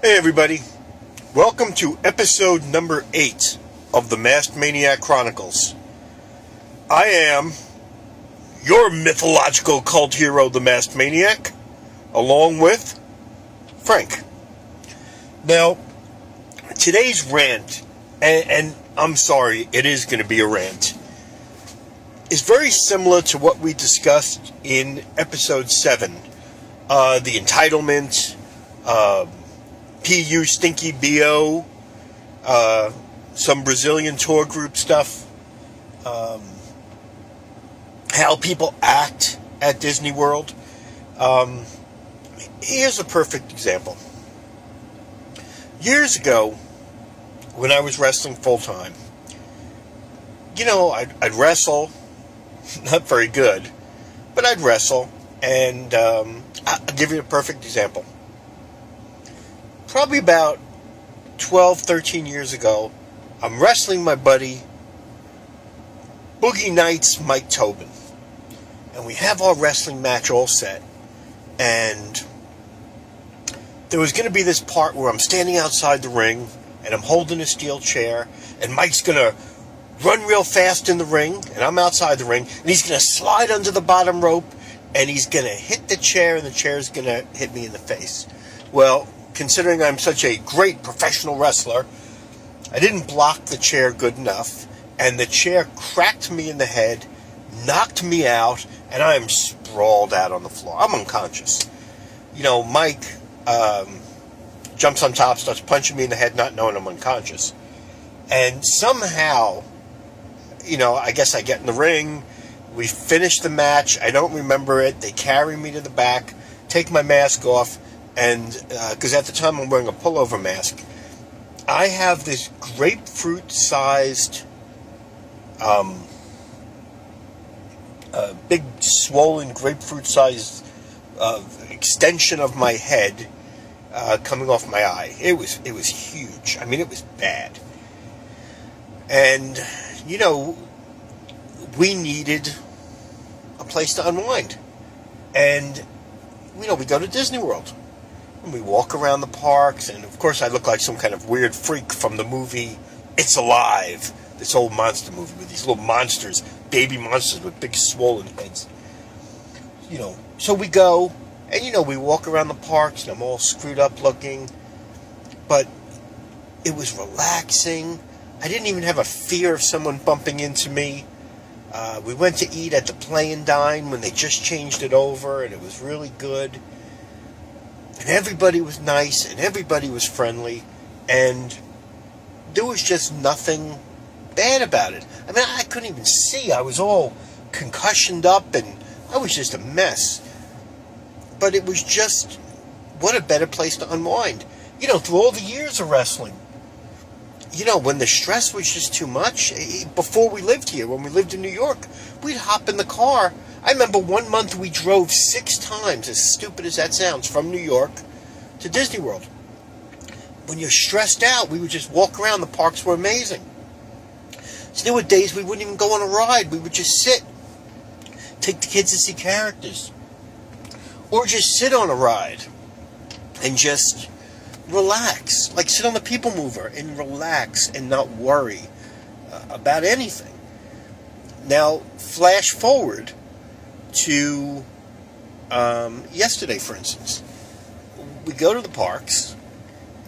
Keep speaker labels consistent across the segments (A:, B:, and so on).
A: Hey everybody, welcome to episode number 8 of the Masked Maniac Chronicles. I am your mythological cult hero, the Masked Maniac, along with Frank. Now, today's rant, and I'm sorry, it is going to be a rant, is very similar to what we discussed in episode 7. The entitlement, PU Stinky BO, some Brazilian tour group stuff, how people act at Disney World. Here's a perfect example. Years ago, when I was wrestling full-time, I'd wrestle, not very good, but I'd wrestle, and I'll give you a perfect example. Probably about 12, 13 years ago, I'm wrestling my buddy, Boogie Nights Mike Tobin. And we have our wrestling match all set. And there was going to be this part where I'm standing outside the ring, and I'm holding a steel chair, and Mike's going to run real fast in the ring, and I'm outside the ring, and he's going to slide under the bottom rope, and he's going to hit the chair, and the chair's going to hit me in the face. Well, considering I'm such a great professional wrestler, I didn't block the chair good enough, and the chair cracked me in the head, knocked me out, and I am sprawled out on the floor. I'm unconscious. Mike jumps on top, starts punching me in the head, not knowing I'm unconscious. And somehow, I guess I get in the ring, we finish the match, I don't remember it, they carry me to the back, take my mask off, and because at the time I'm wearing a pullover mask, I have this grapefruit-sized, big swollen grapefruit-sized extension of my head coming off my eye. It was huge. I mean, it was bad. And we needed a place to unwind, and we go to Disney World. And we walk around the parks, and of course I look like some kind of weird freak from the movie It's Alive, this old monster movie with these little monsters, baby monsters with big swollen heads. So we go, and we walk around the parks, and I'm all screwed up looking, but it was relaxing. I didn't even have a fear of someone bumping into me. We went to eat at the Play and Dine when they just changed it over, and it was really good. And everybody was nice, and everybody was friendly, and there was just nothing bad about it. I mean, I couldn't even see. I was all concussioned up, and I was just a mess. But it was just, what a better place to unwind. Through all the years of wrestling, when the stress was just too much, before we lived here, when we lived in New York, we'd hop in the car. I remember one month we drove 6 times, as stupid as that sounds, from New York to Disney World. When you're stressed out, we would just walk around. The parks were amazing. So there were days we wouldn't even go on a ride. We would just sit, take the kids to see characters, or just sit on a ride and just relax. Like sit on the People Mover and relax and not worry about anything. Now, flash forward to yesterday, for instance. We go to the parks,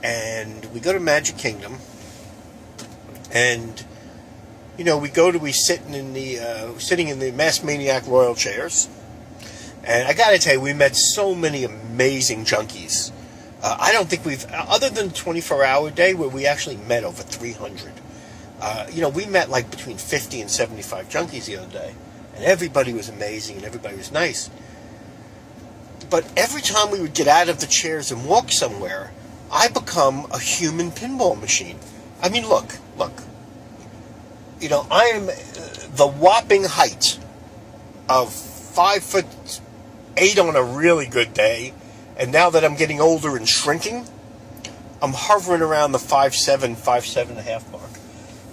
A: and we go to Magic Kingdom, and we sitting in the Masked Maniac Royal chairs, and I gotta tell you, we met so many amazing junkies. I don't think other than the 24-hour day where we actually met over 300. We met like between 50 and 75 junkies the other day. And everybody was amazing, and everybody was nice. But every time we would get out of the chairs and walk somewhere, I become a human pinball machine. I mean, look. I am the whopping height of 5'8" on a really good day. And now that I'm getting older and shrinking, I'm hovering around the 5'7", 5'7.5" mark.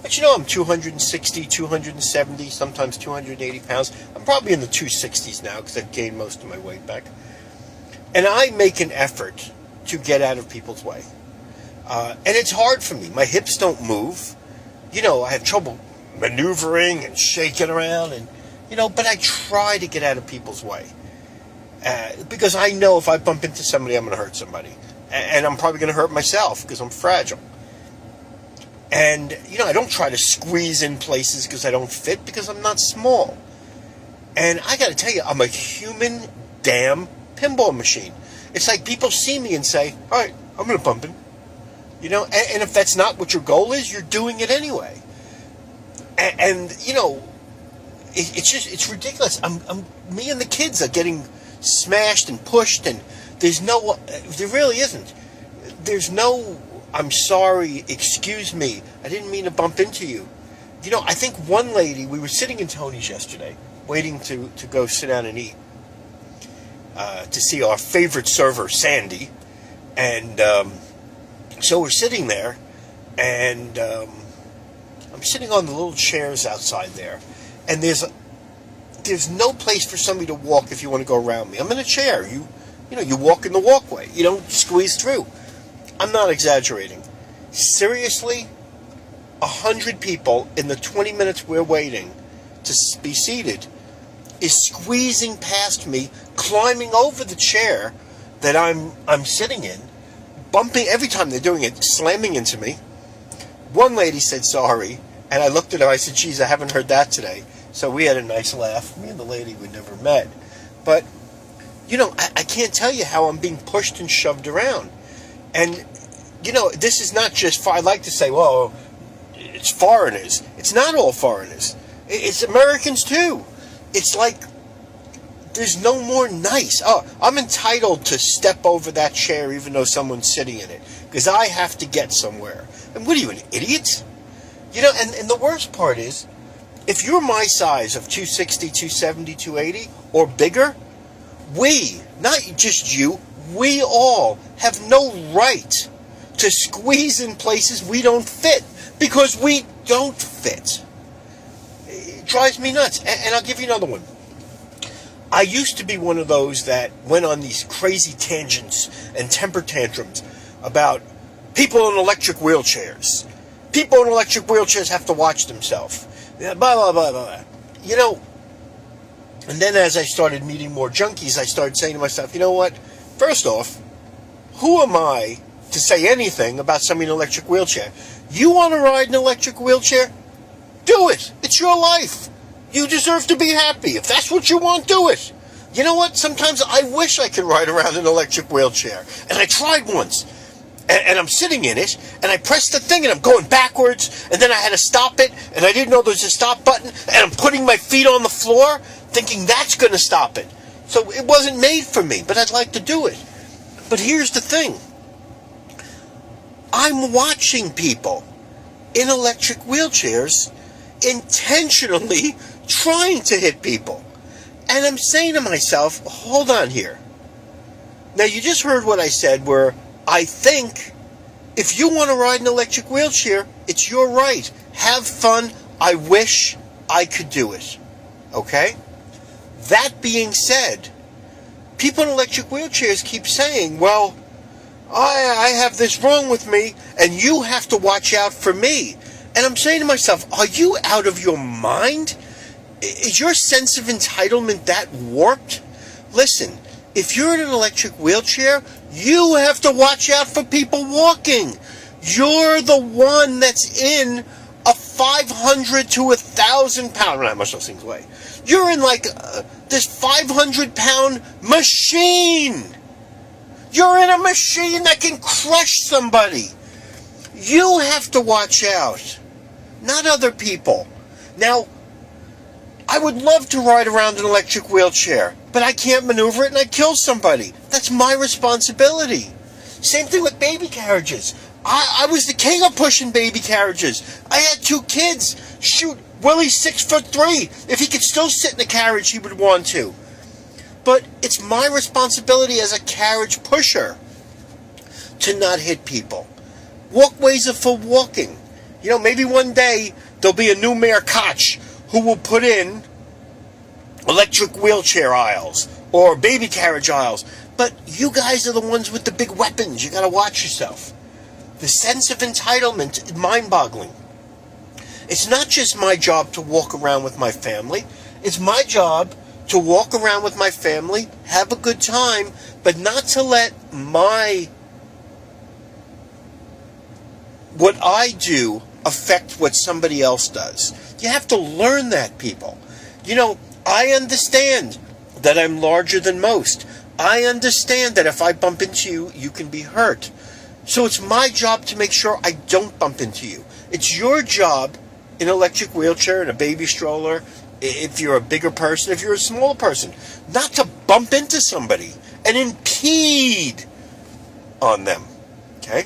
A: But I'm 260, 270, sometimes 280 pounds. I'm probably in the 260s now because I've gained most of my weight back. And I make an effort to get out of people's way. And it's hard for me. My hips don't move. I have trouble maneuvering and shaking around, and but I try to get out of people's way. Because I know if I bump into somebody, I'm going to hurt somebody. And I'm probably going to hurt myself because I'm fragile. And, I don't try to squeeze in places because I don't fit, because I'm not small. And I got to tell you, I'm a human damn pinball machine. It's like people see me and say, all right, I'm going to bump in. And if that's not what your goal is, you're doing it anyway. And it's ridiculous. Me and the kids are getting smashed and pushed, and there really isn't. There's no, I'm sorry, excuse me, I didn't mean to bump into you. I think one lady, we were sitting in Tony's yesterday, waiting to go sit down and eat, to see our favorite server, Sandy, and so we're sitting there, and I'm sitting on the little chairs outside there, and there's no place for somebody to walk if you want to go around me. I'm in a chair. You walk in the walkway. You don't squeeze through. I'm not exaggerating. Seriously, 100 people in the 20 minutes we're waiting to be seated is squeezing past me, climbing over the chair that I'm sitting in, bumping every time they're doing it, slamming into me. One lady said sorry, and I looked at her. I said, geez, I haven't heard that today. So we had a nice laugh, me and the lady we never met. But, I can't tell you how I'm being pushed and shoved around. And, this is not just, I like to say, well, it's foreigners. It's not all foreigners. It's Americans too. It's like, there's no more nice. Oh, I'm entitled to step over that chair even though someone's sitting in it, because I have to get somewhere. And what are you, an idiot? And the worst part is, if you're my size of 260, 270, 280, or bigger, we, not just you, we all have no right to squeeze in places we don't fit, because we don't fit. It drives me nuts. And I'll give you another one. I used to be one of those that went on these crazy tangents and temper tantrums about people in electric wheelchairs. People in electric wheelchairs have to watch themselves. Blah, blah, blah, blah. And then as I started meeting more junkies, I started saying to myself, you know what? First off, who am I to say anything about somebody in an electric wheelchair? You want to ride an electric wheelchair? Do it. It's your life. You deserve to be happy. If that's what you want, do it. You know what? Sometimes I wish I could ride around in an electric wheelchair. And I tried once. And I'm sitting in it, and I pressed the thing, and I'm going backwards, and then I had to stop it, and I didn't know there was a stop button, and I'm putting my feet on the floor, thinking that's going to stop it. So it wasn't made for me, but I'd like to do it. But here's the thing. I'm watching people in electric wheelchairs intentionally trying to hit people. And I'm saying to myself, hold on here. Now, you just heard what I said, where I think if you want to ride an electric wheelchair, it's your right. Have fun. I wish I could do it. Okay? That being said, people in electric wheelchairs keep saying, well, I have this wrong with me, and you have to watch out for me. And I'm saying to myself, are you out of your mind? Is your sense of entitlement that warped? Listen, if you're in an electric wheelchair, you have to watch out for people walking. You're the one that's in a 500 to 1,000 pound, not much those things weigh. You're in like this 500-pound machine. You're in a machine that can crush somebody. You have to watch out, not other people. Now, I would love to ride around an electric wheelchair, but I can't maneuver it and I kill somebody. That's my responsibility. Same thing with baby carriages. I was the king of pushing baby carriages. I had 2 kids. Shoot, Willie's 6'3". If he could still sit in the carriage, he would want to. But it's my responsibility as a carriage pusher to not hit people. Walkways are for walking. Maybe one day there'll be a new Mayor Koch who will put in electric wheelchair aisles or baby carriage aisles. But you guys are the ones with the big weapons. You got to watch yourself. The sense of entitlement is mind-boggling. It's not just my job to walk around with my family. It's my job to walk around with my family, have a good time, but not to let what I do affect what somebody else does. You have to learn that, people. I understand that I'm larger than most. I understand that if I bump into you, you can be hurt. So it's my job to make sure I don't bump into you. It's your job, in an electric wheelchair, in a baby stroller, if you're a bigger person, if you're a smaller person, not to bump into somebody and impede on them. Okay?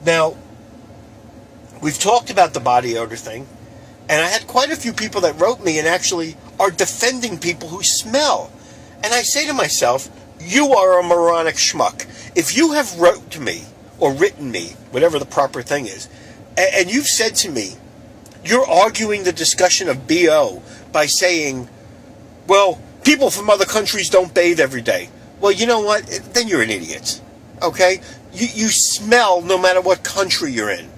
A: Now, we've talked about the body odor thing, and I had quite a few people that wrote me and actually are defending people who smell. And I say to myself, you are a moronic schmuck. If you have wrote to me, or written me, whatever the proper thing is, and you've said to me, you're arguing the discussion of BO by saying, well, people from other countries don't bathe every day. Well, you know what? Then you're an idiot. Okay? You smell no matter what country you're in.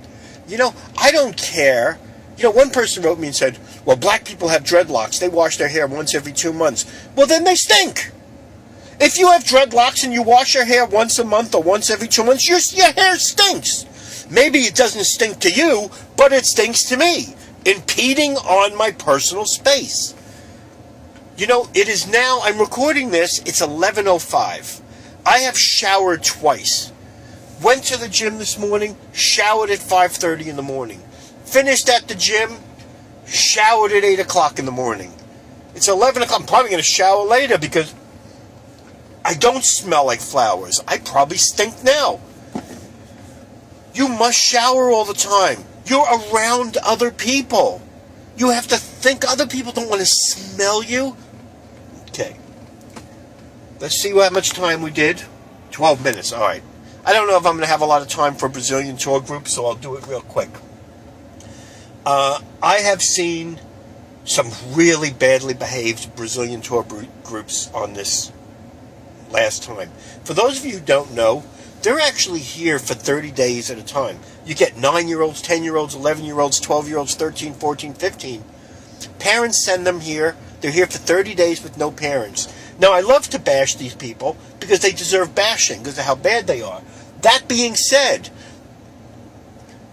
A: I don't care. One person wrote me and said, well, black people have dreadlocks. They wash their hair once every 2 months. Well, then they stink. If you have dreadlocks and you wash your hair once a month or once every 2 months, your hair stinks. Maybe it doesn't stink to you, but it stinks to me, impeding on my personal space. It is now, I'm recording this, it's 11:05. I have showered twice. Went to the gym this morning, showered at 5:30 in the morning. Finished at the gym, showered at 8 o'clock in the morning. It's 11 o'clock. I'm probably going to shower later because I don't smell like flowers. I probably stink now. You must shower all the time. You're around other people. You have to think other people don't want to smell you. Okay. Let's see how much time we did. 12 minutes. All right. I don't know if I'm going to have a lot of time for Brazilian tour groups, so I'll do it real quick. I have seen some really badly behaved Brazilian tour groups on this last time. For those of you who don't know, they're actually here for 30 days at a time. You get 9-year-olds, 10-year-olds, 11-year-olds, 12-year-olds, 13, 14, 15. Parents send them here. They're here for 30 days with no parents. Now, I love to bash these people because they deserve bashing because of how bad they are. That being said,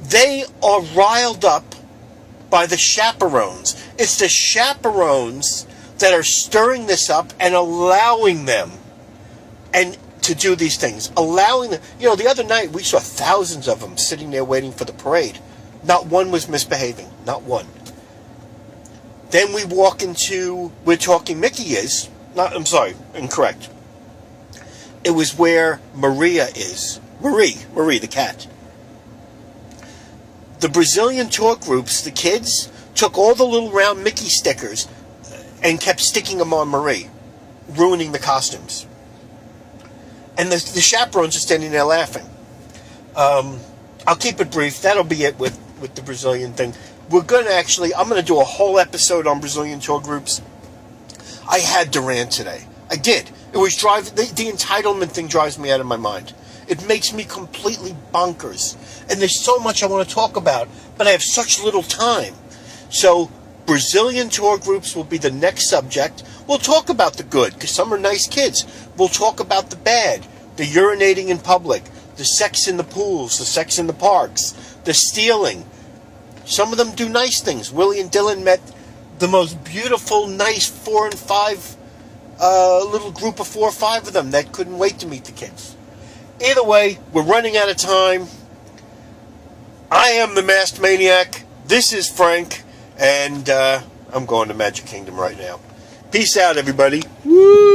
A: they are riled up by the chaperones. It's the chaperones that are stirring this up and allowing them and to do these things. Allowing them. The other night we saw thousands of them sitting there waiting for the parade. Not one was misbehaving. Not one. Then we walk into where Talking Mickey is. Incorrect. It was where Maria is. Marie, the cat. The Brazilian tour groups, the kids, took all the little round Mickey stickers and kept sticking them on Marie, ruining the costumes. And the chaperones are standing there laughing. I'll keep it brief. That'll be it with the Brazilian thing. I'm going to do a whole episode on Brazilian tour groups. I had to rant today. I did. It was the entitlement thing drives me out of my mind. It makes me completely bonkers. And there's so much I want to talk about, but I have such little time. So, Brazilian tour groups will be the next subject. We'll talk about the good, because some are nice kids. We'll talk about the bad, the urinating in public, the sex in the pools, the sex in the parks, the stealing. Some of them do nice things. Willie and Dylan met the most beautiful, nice 4 and 5, little group of 4 or 5 of them that couldn't wait to meet the kids. Either way, we're running out of time. I am the Masked Maniac. This is Frank. And I'm going to Magic Kingdom right now. Peace out, everybody. Woo!